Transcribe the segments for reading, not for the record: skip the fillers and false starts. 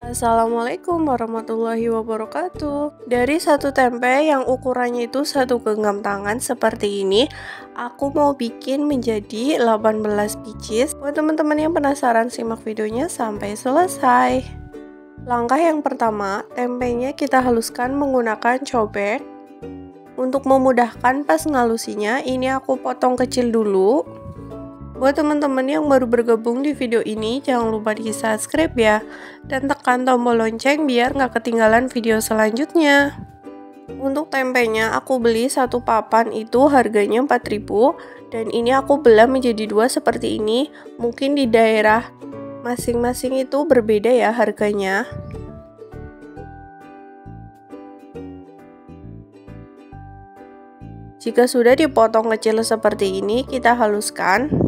Assalamualaikum warahmatullahi wabarakatuh. Dari satu tempe yang ukurannya itu satu genggam tangan seperti ini, aku mau bikin menjadi 18 pieces. Buat teman-teman yang penasaran, simak videonya sampai selesai. Langkah yang pertama, tempenya kita haluskan menggunakan cobek. Untuk memudahkan pas ngalusinya, ini aku potong kecil dulu. Buat teman-teman yang baru bergabung di video ini, jangan lupa di subscribe ya, dan tekan tombol lonceng biar nggak ketinggalan video selanjutnya. Untuk tempenya aku beli satu papan itu harganya 4.000, dan ini aku belah menjadi dua seperti ini. Mungkin di daerah masing-masing itu berbeda ya harganya. Jika sudah dipotong kecil seperti ini, kita haluskan.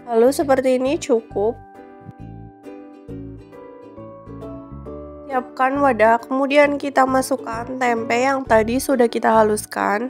Lalu seperti ini cukup. Siapkan wadah, kemudian kita masukkan tempe yang tadi sudah kita haluskan.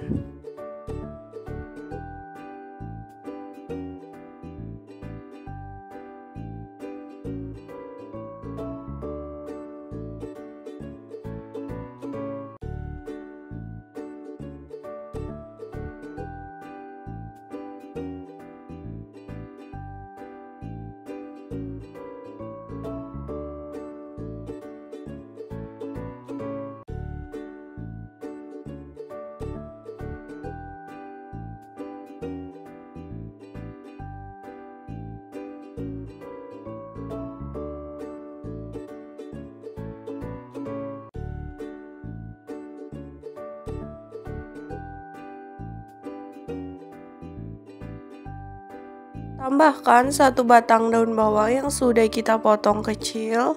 Tambahkan satu batang daun bawang yang sudah kita potong kecil.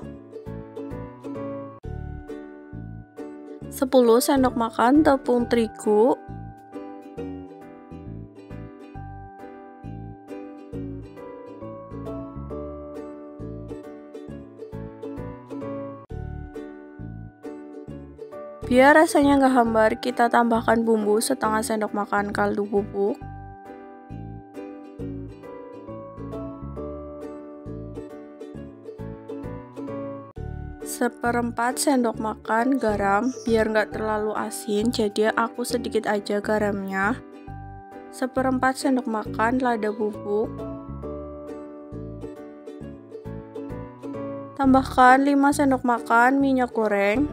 10 sendok makan tepung terigu. Biar rasanya nggak hambar, kita tambahkan bumbu setengah sendok makan kaldu bubuk. Seperempat sendok makan garam, biar nggak terlalu asin, jadi aku sedikit aja garamnya. Seperempat sendok makan lada bubuk. Tambahkan 5 sendok makan minyak goreng.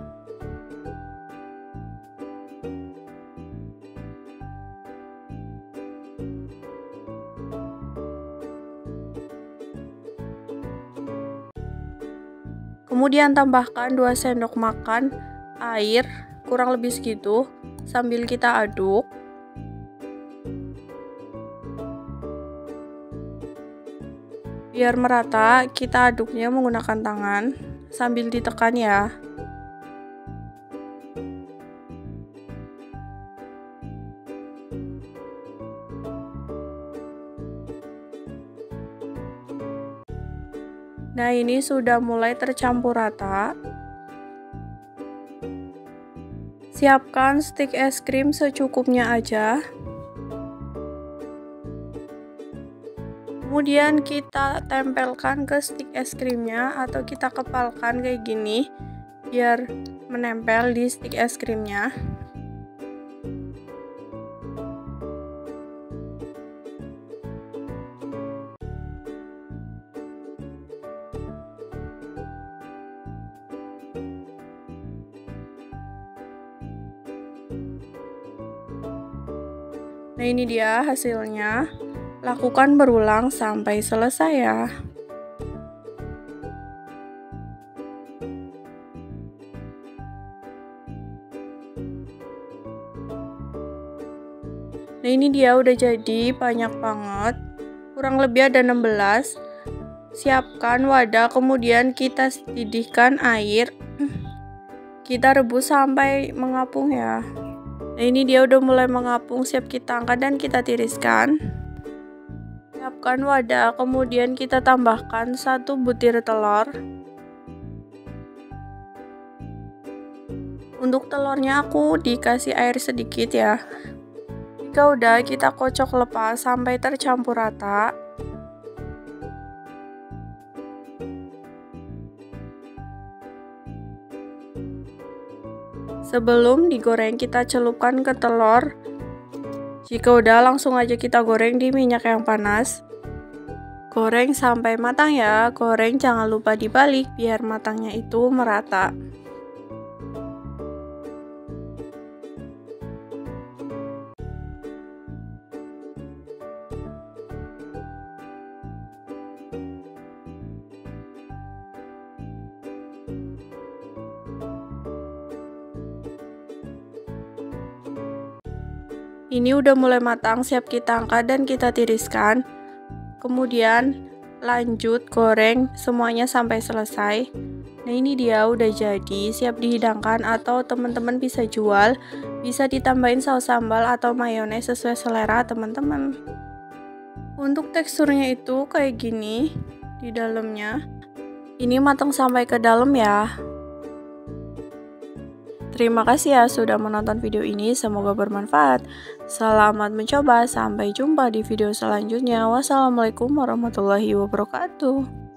Kemudian tambahkan 2 sendok makan air, kurang lebih segitu, sambil kita aduk. Biar merata, kita aduknya menggunakan tangan sambil ditekan ya. Nah, ini sudah mulai tercampur rata. Siapkan stik es krim secukupnya aja. Kemudian kita tempelkan ke stik es krimnya atau kita kepalkan kayak gini biar menempel di stik es krimnya. Nah, ini dia hasilnya. Lakukan berulang sampai selesai ya. Nah, ini dia udah jadi banyak banget. Kurang lebih ada 16. Siapkan wadah, kemudian kita didihkan air. Kita rebus sampai mengapung ya. Nah, ini dia udah mulai mengapung, siap kita angkat dan kita tiriskan. Siapkan wadah, kemudian kita tambahkan 1 butir telur. Untuk telurnya aku dikasih air sedikit ya. Jika udah, kita kocok lepas sampai tercampur rata. Sebelum digoreng, kita celupkan ke telur. Jika udah, langsung aja kita goreng di minyak yang panas. Goreng sampai matang ya, goreng jangan lupa dibalik biar matangnya itu merata. Ini udah mulai matang, siap kita angkat dan kita tiriskan. Kemudian lanjut goreng semuanya sampai selesai. Nah, ini dia udah jadi, siap dihidangkan atau teman-teman bisa jual. Bisa ditambahin saus sambal atau mayones sesuai selera teman-teman. Untuk teksturnya itu kayak gini di dalamnya. Ini matang sampai ke dalam ya. Terima kasih ya sudah menonton video ini, semoga bermanfaat. Selamat mencoba, sampai jumpa di video selanjutnya. Wassalamualaikum warahmatullahi wabarakatuh.